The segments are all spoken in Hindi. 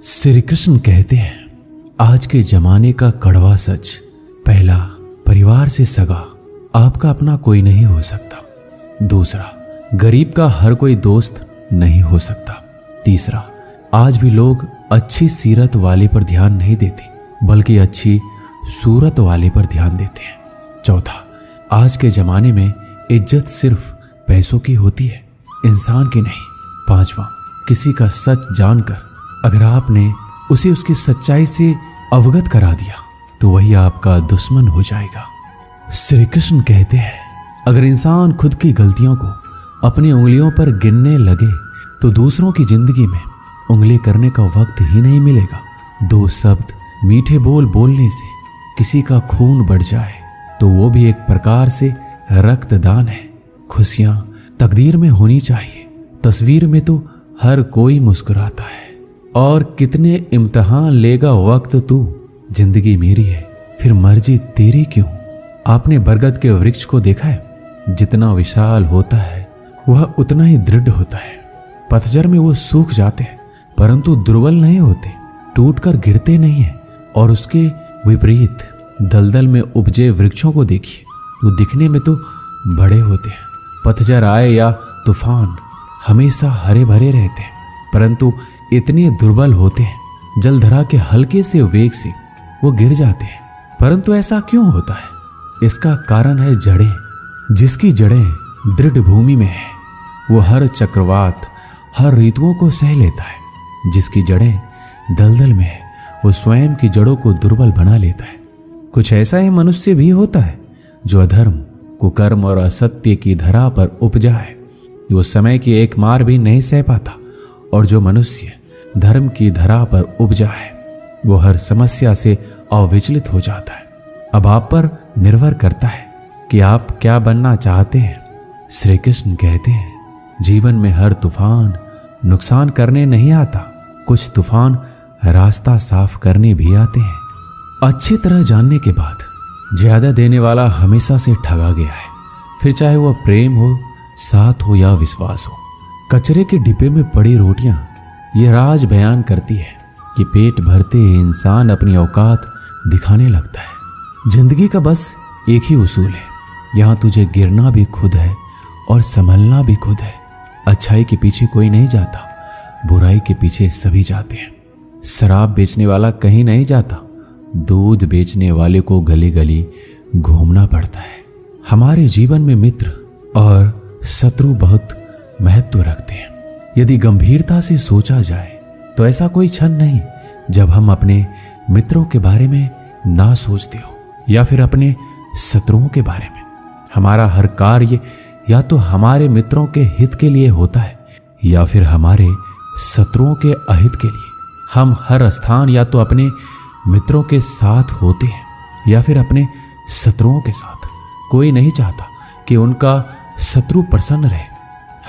श्री कृष्ण कहते हैं, आज के जमाने का कड़वा सच। पहला, परिवार से सगा आपका अपना कोई नहीं हो सकता। दूसरा, गरीब का हर कोई दोस्त नहीं हो सकता। तीसरा, आज भी लोग अच्छी सीरत वाले पर ध्यान नहीं देते बल्कि अच्छी सूरत वाले पर ध्यान देते हैं। चौथा, आज के जमाने में इज्जत सिर्फ पैसों की होती है, इंसान की नहीं। पांचवा, किसी का सच जानकर अगर आपने उसे उसकी सच्चाई से अवगत करा दिया तो वही आपका दुश्मन हो जाएगा। श्री कृष्ण कहते हैं, अगर इंसान खुद की गलतियों को अपनी उंगलियों पर गिनने लगे तो दूसरों की जिंदगी में उंगली करने का वक्त ही नहीं मिलेगा। दो शब्द मीठे बोल बोलने से किसी का खून बढ़ जाए तो वो भी एक प्रकार से रक्तदान है। खुशियां तकदीर में होनी चाहिए, तस्वीर में तो हर कोई मुस्कुराता है। और कितने इम्तिहान लेगा वक्त तू, जिंदगी मेरी है फिर मर्जी तेरी क्यों। आपने बरगद के वृक्ष को देखा है, जितना विशाल होता है वह उतना ही दृढ़ होता है। पतझड़ में वो सूख जाते हैं परंतु दुर्बल नहीं होते, टूटकर गिरते नहीं हैं। और उसके विपरीत दलदल में उपजे वृक्षों को देखिए, वो दिखने में तो बड़े होते हैं, पतझड़ आए या तूफान हमेशा हरे भरे रहते हैं परंतु इतने दुर्बल होते हैं, जलधरा के हल्के से वेग से वो गिर जाते हैं। परंतु ऐसा क्यों होता है? इसका कारण है जड़ें। जिसकी जड़ें दृढ़ भूमि में है वो हर चक्रवात, हर ऋतुओं को सह लेता है। जिसकी जड़ें दलदल में है वो स्वयं की जड़ों को दुर्बल बना लेता है। कुछ ऐसा ही मनुष्य भी होता है जो अधर्म, कुकर्म और असत्य की धरा पर उपजा है। वो समय की एक मार भी नहीं सह पाता। और जो मनुष्य धर्म की धरा पर उपजा है वो हर समस्या से अविचलित हो जाता है। अब आप पर निर्भर करता है कि आप क्या बनना चाहते हैं। श्री कृष्ण कहते हैं, जीवन में हर तूफान नुकसान करने नहीं आता, कुछ तूफान रास्ता साफ करने भी आते हैं। अच्छी तरह जानने के बाद ज्यादा देने वाला हमेशा से ठगा गया है, फिर चाहे वह प्रेम हो, साथ हो या विश्वास हो। कचरे के डिब्बे में पड़ी रोटियां ये राज बयान करती है कि पेट भरते इंसान अपनी औकात दिखाने लगता है। जिंदगी का बस एक ही उसूल है, यहां तुझे गिरना भी खुद है और संभलना भी खुद है। अच्छाई के पीछे कोई नहीं जाता, बुराई के पीछे सभी जाते हैं। शराब बेचने वाला कहीं नहीं जाता, दूध बेचने वाले को गली गली घूमना पड़ता है। हमारे जीवन में मित्र और शत्रु बहुत महत्व रखते हैं। यदि गंभीरता से सोचा जाए तो ऐसा कोई क्षण नहीं जब हम अपने मित्रों के बारे में ना सोचते हो या फिर अपने शत्रुओं के बारे में। हमारा हर कार्य या तो हमारे मित्रों के हित के लिए होता है या फिर हमारे शत्रुओं के अहित के लिए। हम हर स्थान या तो अपने मित्रों के साथ होते हैं या फिर अपने शत्रुओं के साथ। कोई नहीं चाहता कि उनका शत्रु प्रसन्न रहे।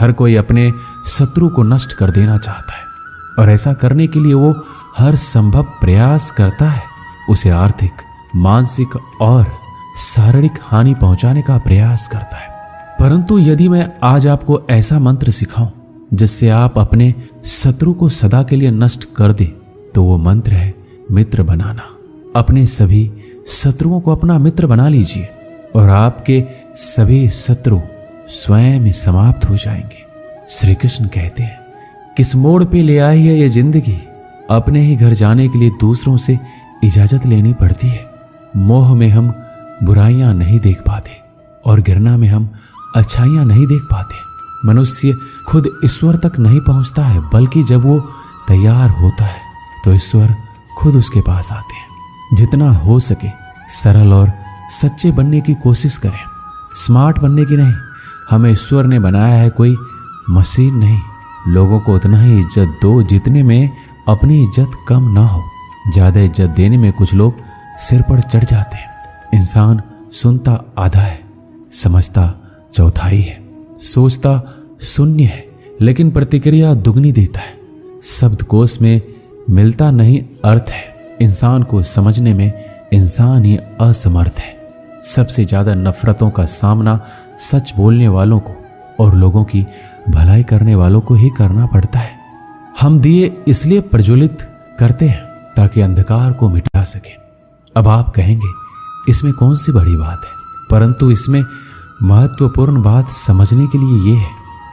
हर कोई अपने शत्रु को नष्ट कर देना चाहता है और ऐसा करने के लिए वो हर संभव प्रयास करता है। उसे आर्थिक, मानसिक और शारीरिक हानि पहुंचाने का प्रयास करता है। परंतु यदि मैं आज आपको ऐसा मंत्र सिखाऊं जिससे आप अपने शत्रु को सदा के लिए नष्ट कर दे तो वो मंत्र है मित्र बनाना। अपने सभी शत्रुओं को अपना मित्र बना लीजिए और आपके सभी शत्रु स्वयं ही समाप्त हो जाएंगे। श्री कृष्ण कहते हैं, किस मोड़ पे ले आई है ये जिंदगी, अपने ही घर जाने के लिए दूसरों से इजाजत लेनी पड़ती है। मोह में हम बुराइयां नहीं देख पाते और गिरना में हम अच्छाइयां नहीं देख पाते। मनुष्य खुद ईश्वर तक नहीं पहुंचता है बल्कि जब वो तैयार होता है तो ईश्वर खुद उसके पास आते हैं। जितना हो सके सरल और सच्चे बनने की कोशिश करें, स्मार्ट बनने की नहीं। हमें ईश्वर ने बनाया है कोई मशीन नहीं। लोगों को उतना ही इज्जत दो जितने में अपनी इज्जत कम ना हो। ज्यादा इज्जत देने में कुछ लोग सिर पर चढ़ जाते हैं। इंसान सुनता आधा है, समझता चौथाई है, सोचता शून्य है लेकिन प्रतिक्रिया दुगनी देता है। शब्दकोश में मिलता नहीं अर्थ है। इंसान को समझने में इंसान ही असमर्थ है। सबसे ज्यादा नफरतों का सामना सच बोलने वालों को और लोगों की भलाई करने वालों को ही करना पड़ता है। हम दिए इसलिए प्रज्वलित करते हैं ताकि अंधकार को मिटा सके। अब आप कहेंगे इसमें कौन सी बड़ी बात है, परंतु इसमें महत्वपूर्ण बात समझने के लिए ये है,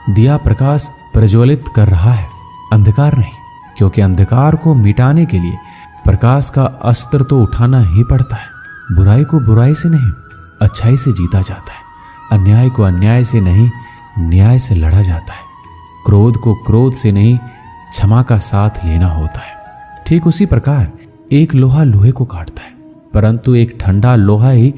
दिया प्रकाश प्रज्वलित कर रहा है, अंधकार नहीं। क्योंकि अंधकार को मिटाने के लिए प्रकाश का अस्त्र तो उठाना ही पड़ता है। बुराई को बुराई से नहीं, अच्छाई से जीता जाता है। अन्याय को अन्याय से नहीं, न्याय से लड़ा जाता है। क्रोध को क्रोध से नहीं, क्षमा का साथ लेना होता है। ठीक उसी प्रकार एक लोहा लोहे को काटता है, परंतु एक ठंडा लोहा ही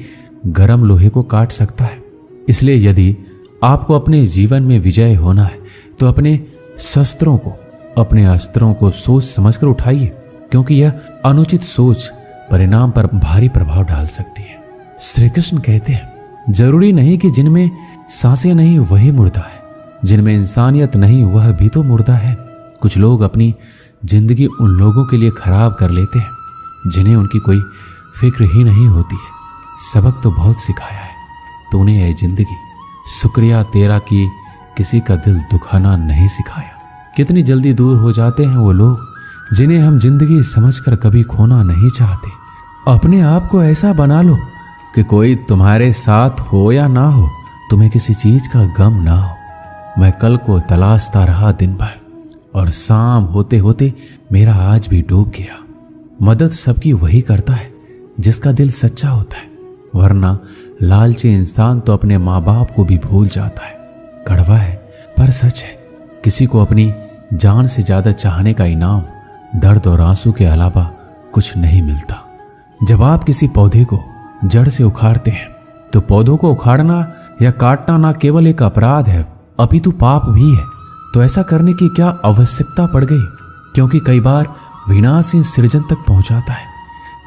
गर्म लोहे को काट सकता है। इसलिए यदि आपको अपने जीवन में विजय होना है तो अपने शस्त्रों को, अपने अस्त्रों को सोच समझकर उठाइए, क्योंकि यह अनुचित सोच परिणाम पर भारी प्रभाव डाल सकती है। श्री कृष्ण कहते हैं, जरूरी नहीं कि जिनमें सांसें नहीं वही मुर्दा है, जिनमें इंसानियत नहीं वह भी तो मुर्दा है। कुछ लोग अपनी जिंदगी उन लोगों के लिए खराब कर लेते हैं जिन्हें उनकी कोई फिक्र ही नहीं होती है। सबक तो बहुत सिखाया है तूने ये जिंदगी, शुक्रिया तेरा कि किसी का दिल दुखाना नहीं सिखाया। कितनी जल्दी दूर हो जाते हैं वो लोग जिन्हें हम जिंदगी समझकर कभी खोना नहीं चाहते। अपने आप को ऐसा बना लो कि कोई तुम्हारे साथ हो या ना हो, तुम्हें किसी चीज का गम ना हो। मैं कल को तलाशता रहा दिन भर और शाम होते होते मेरा आज भी डूब गया। मदद सबकी वही करता है जिसका दिल सच्चा होता है, वरना लालची इंसान तो अपने माँ बाप को भी भूल जाता है। कड़वा है पर सच है, किसी को अपनी जान से ज्यादा चाहने का इनाम दर्द और आंसू के अलावा कुछ नहीं मिलता। जब आप किसी पौधे को जड़ से उखाड़ते हैं तो पौधों को उखाड़ना या काटना ना केवल एक अपराध है अपितु पाप भी है। तो ऐसा करने की क्या आवश्यकता पड़ गई, क्योंकि कई बार विनाश ही सृजन तक पहुंचाता है।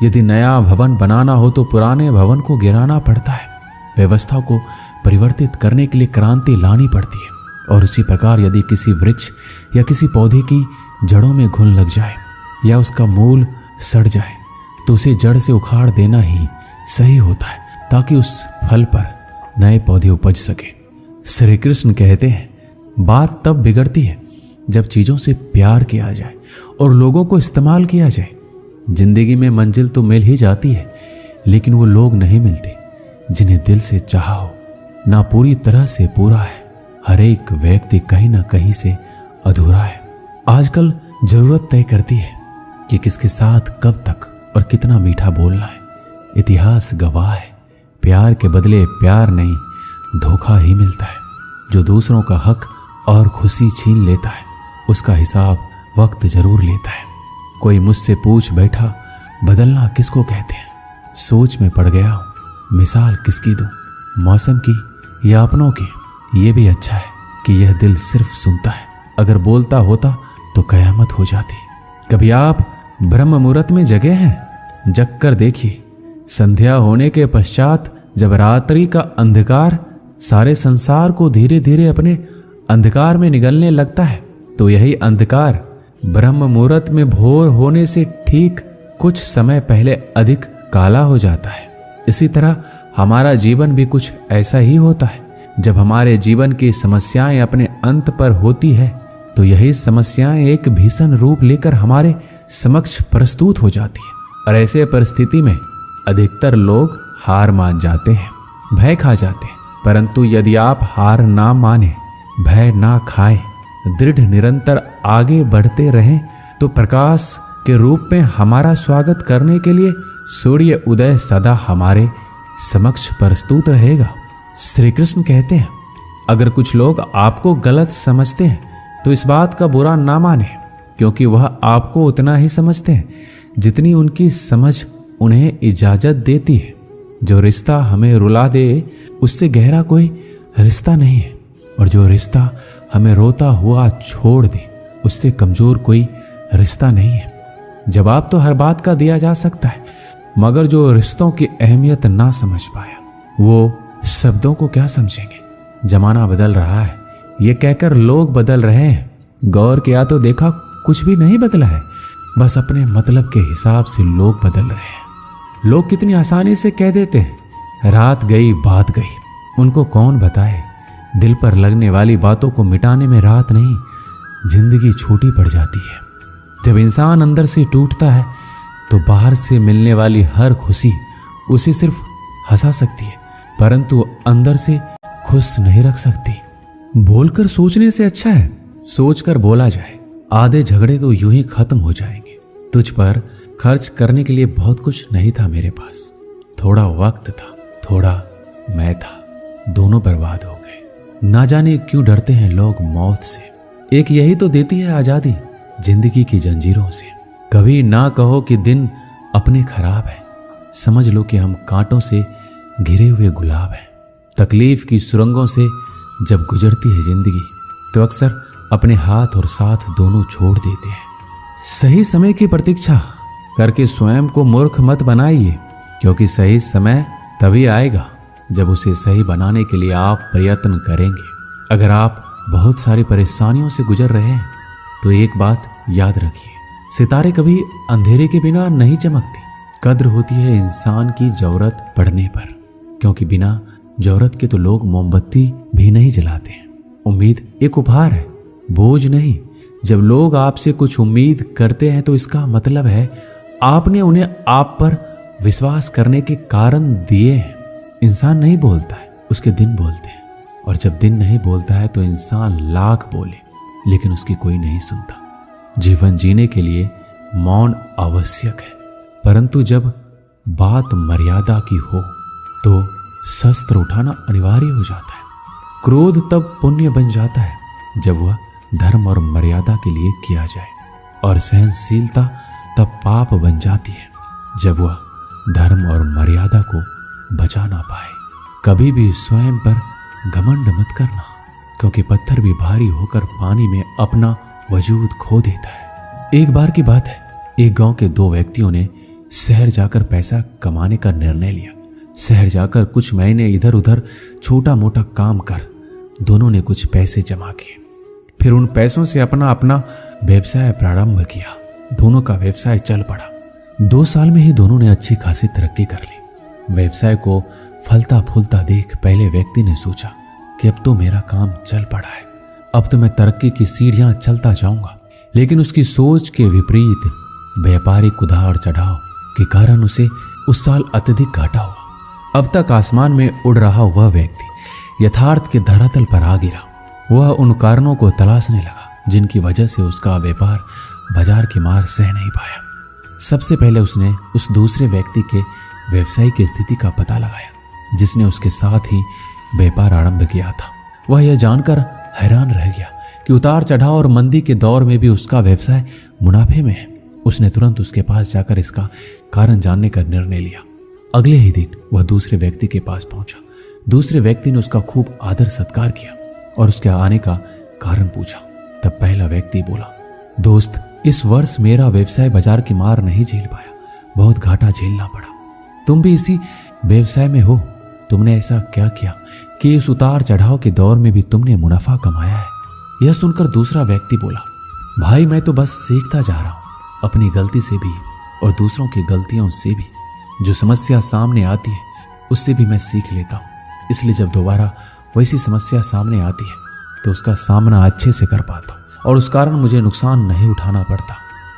यदि नया भवन बनाना हो तो पुराने भवन को गिराना पड़ता है। व्यवस्था को परिवर्तित करने के लिए क्रांति लानी पड़ती है। और उसी प्रकार यदि किसी वृक्ष या किसी पौधे की जड़ों में घुन लग जाए या उसका मूल सड़ जाए तो उसे जड़ से उखाड़ देना ही सही होता है, ताकि उस फल पर नए पौधे उपज सके। श्री कृष्ण कहते हैं, बात तब बिगड़ती है जब चीजों से प्यार किया जाए और लोगों को इस्तेमाल किया जाए। जिंदगी में मंजिल तो मिल ही जाती है, लेकिन वो लोग नहीं मिलते जिन्हें दिल से चाहा हो। ना पूरी तरह से पूरा है, हर एक व्यक्ति कहीं ना कहीं से अधूरा है। आजकल जरूरत तय करती है कि किसके साथ कब तक और कितना मीठा बोलना है। इतिहास गवाह है, प्यार के बदले प्यार नहीं, धोखा ही मिलता है। जो दूसरों का हक और खुशी छीन लेता है उसका हिसाब वक्त जरूर लेता है। कोई मुझसे पूछ बैठा, बदलना किसको कहते हैं? सोच में पड़ गया हूं, मिसाल किसकी दूं, मौसम की या अपनों की? ये भी अच्छा है कि यह दिल सिर्फ सुनता है, अगर बोलता होता तो कयामत हो जाती। कभी आप ब्रह्म मुहूर्त में जगे हैं? जग कर देखिए, संध्या होने के पश्चात जब रात्रि का अंधकार सारे संसार को धीरे धीरे अपने अंधकार में निगलने लगता है, तो यही अंधकार ब्रह्म मुहूर्त में भोर होने से ठीक कुछ समय पहले अधिक काला हो जाता है। इसी तरह हमारा जीवन भी कुछ ऐसा ही होता है। जब हमारे जीवन की समस्याएं अपने अंत पर होती है तो यही समस्याएं एक भीषण रूप लेकर हमारे समक्ष प्रस्तुत हो जाती है। और ऐसे परिस्थिति में अधिकतर लोग हार मान जाते हैं, भय खा जाते हैं। परंतु यदि आप हार ना माने, भय ना खाएं, दृढ़ निरंतर आगे बढ़ते रहें, तो प्रकाश के रूप में हमारा स्वागत करने के लिए सूर्य उदय सदा हमारे समक्ष प्रस्तुत रहेगा। श्री कृष्ण कहते हैं, अगर कुछ लोग आपको गलत समझते हैं तो इस बात का बुरा ना माने, क्योंकि वह आपको उतना ही समझते हैं जितनी उनकी समझ उन्हें इजाजत देती है। जो रिश्ता हमें रुला दे उससे गहरा कोई रिश्ता नहीं है, और जो रिश्ता हमें रोता हुआ छोड़ दे उससे कमजोर कोई रिश्ता नहीं है। जवाब तो हर बात का दिया जा सकता है, मगर जो रिश्तों की अहमियत ना समझ पाया वो शब्दों को क्या समझेंगे। जमाना बदल रहा है ये कहकर लोग बदल रहे हैं, गौर किया तो देखा कुछ भी नहीं बदला है, बस अपने मतलब के हिसाब से लोग बदल रहे हैं। लोग कितनी आसानी से कह देते हैं, रात गई बात गई। उनको कौन बताए, दिल पर लगने वाली बातों को मिटाने में रात नहीं जिंदगी छोटी पड़ जाती है। जब इंसान अंदर से टूटता है तो बाहर से मिलने वाली हर खुशी उसे सिर्फ हंसा सकती है, परंतु अंदर से खुश नहीं रख सकती। बोलकर सोचने से अच्छा है सोचकर बोला जाए। आधे झगड़े तो यूं ही खत्म हो जाएंगे। तुझ पर खर्च करने के लिए बहुत कुछ नहीं था मेरे पास, थोड़ा वक्त था, थोड़ा मैं था, दोनों बर्बाद हो गए। ना जाने क्यों डरते हैं लोग मौत से, एक यही तो देती है आजादी जिंदगी की जंजीरों से। कभी ना कहो कि दिन अपने खराब है, समझ लो कि हम कांटों से घिरे हुए गुलाब हैं। तकलीफ की सुरंगों से जब गुजरती है जिंदगी तो अक्सर अपने हाथ और साथ दोनों छोड़ देते हैं। सही समय की प्रतीक्षा करके स्वयं को मूर्ख मत बनाइए, क्योंकि सही समय तभी आएगा जब उसे सही बनाने के लिए आप प्रयत्न करेंगे। अगर आप बहुत सारी परेशानियों से गुजर रहे हैं तो एक बात याद रखिए, सितारे कभी अंधेरे के बिना नहीं चमकती। कद्र होती है इंसान की जरूरत पड़ने पर, क्योंकि बिना जरूरत के तो लोग मोमबत्ती भी नहीं जलाते हैं। उम्मीद एक उपहार है, बोझ नहीं। जब लोग आपसे कुछ उम्मीद करते हैं तो इसका मतलब है आपने उन्हें आप पर विश्वास करने के कारण दिए हैं। इंसान नहीं बोलता है, उसके दिन बोलते हैं, और जब दिन नहीं बोलता है तो इंसान लाख बोले लेकिन उसकी कोई नहीं सुनता। जीवन जीने के लिए मौन आवश्यक है, परंतु जब बात मर्यादा की हो तो शस्त्र उठाना अनिवार्य हो जाता है। क्रोध तब पुण्य बन जाता है जब वह धर्म और मर्यादा के लिए किया जाए, और सहनशीलता तब पाप बन जाती है जब वह धर्म और मर्यादा को बचा ना पाए। कभी भी स्वयं पर घमंड मत करना, क्योंकि पत्थर भी भारी होकर पानी में अपना वजूद खो देता है। एक बार की बात है, एक गांव के दो व्यक्तियों ने शहर जाकर पैसा कमाने का निर्णय लिया। शहर जाकर कुछ महीने इधर उधर छोटा मोटा काम कर दोनों ने कुछ पैसे जमा किए। फिर उन पैसों से अपना अपना व्यवसाय प्रारंभ किया। दोनों का व्यवसाय चल पड़ा। 2 साल में ही दोनों ने अच्छी खासी तरक्की कर ली। व्यवसाय को फलता फूलता देख पहले व्यक्ति ने सोचा कि अब तो मेरा काम चल पड़ा है, अब तो मैं तरक्की की सीढ़ियां चलता जाऊंगा। लेकिन उसकी सोच के विपरीत व्यापारिक उतार चढ़ाव के कारण उसे उस साल अत्यधिक घाटा हुआ। अब तक आसमान में उड़ रहा वह व्यक्ति यथार्थ के धरातल पर आ गिरा। वह उन कारणों को तलाशने लगा जिनकी वजह से उसका व्यापार बाजार की मार सह नहीं पाया। सबसे पहले उसने उस दूसरे व्यक्ति के व्यवसाय की स्थिति का पता लगाया जिसने उसके साथ ही व्यापार आरंभ किया था। वह यह जानकर हैरान रह गया कि उतार चढ़ाव और मंदी के दौर में भी उसका व्यवसाय मुनाफे में है। उसने तुरंत उसके पास जाकर इसका कारण जानने का निर्णय लिया। अगले ही दिन वह दूसरे व्यक्ति के पास पहुंचा। दूसरे व्यक्ति ने उसका खूब आदर सत्कार किया और उसके आने का कारण पूछा। तब पहला व्यक्ति बोला, दोस्त, इस वर्ष मेरा व्यवसाय बाजार की मार नहीं झेल पाया, बहुत घाटा झेलना पड़ा। तुम भी इसी व्यवसाय में हो, तुमने ऐसा क्या किया कि इस उतार चढ़ाव के दौर में भी तुमने मुनाफा कमाया है। यह सुनकर दूसरा व्यक्ति बोला, भाई मैं तो बस सीखता जा रहा हूं, अपनी गलती से भी और दूसरों की गलतियों से भी। जो समस्या सामने आती है उससे भी मैं सीख लेता हूं, इसलिए जब दोबारा वैसी समस्या सामने आती है तो उसका सामना अच्छे से कर पाता हूं और उस कारण मुझे नुकसान नहीं उठाना पड़ता।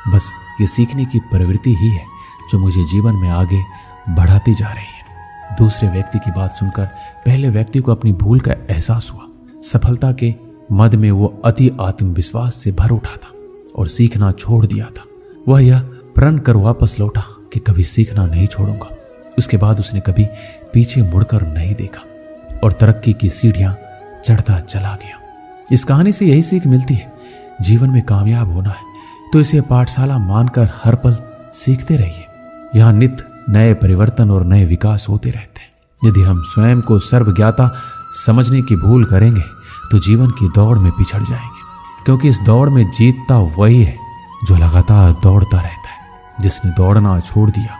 बस ये सीखने की प्रवृत्ति ही है जो मुझे जीवन में आगे बढ़ाती जा रही है। दूसरे व्यक्ति की बात सुनकर पहले व्यक्ति को अपनी भूल का एहसास हुआ। सफलता के मद में वो अति आत्मविश्वास से भर उठा था और सीखना छोड़ दिया था। वह यह प्रण कर वापस लौटा कि कभी सीखना नहीं छोड़ूंगा। उसके बाद उसने कभी पीछे मुड़कर नहीं देखा और तरक्की की सीढ़ियां चढ़ता चला गया। इस कहानी से यही सीख मिलती है, जीवन में कामयाब होना है तो इसे पाठशाला मानकर हर पल सीखते रहिए। यहाँ नित्य नए परिवर्तन और नए विकास होते रहते हैं। यदि हम स्वयं को सर्वज्ञाता समझने की भूल करेंगे तो जीवन की दौड़ में पिछड़ जाएंगे, क्योंकि इस दौड़ में जीतता वही है जो लगातार दौड़ता रहता है। जिसने दौड़ना छोड़ दिया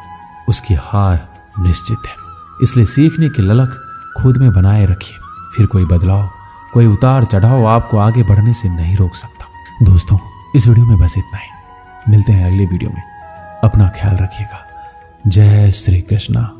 उसकी हार निश्चित है। इसलिए सीखने की ललक खुद में बनाए रखिए, फिर कोई बदलाव, कोई उतार चढ़ाव आपको आगे बढ़ने से नहीं रोक सकता। दोस्तों, इस वीडियो में बस इतना ही। मिलते हैं अगले वीडियो में। अपना ख्याल रखिएगा। जय श्री कृष्णा।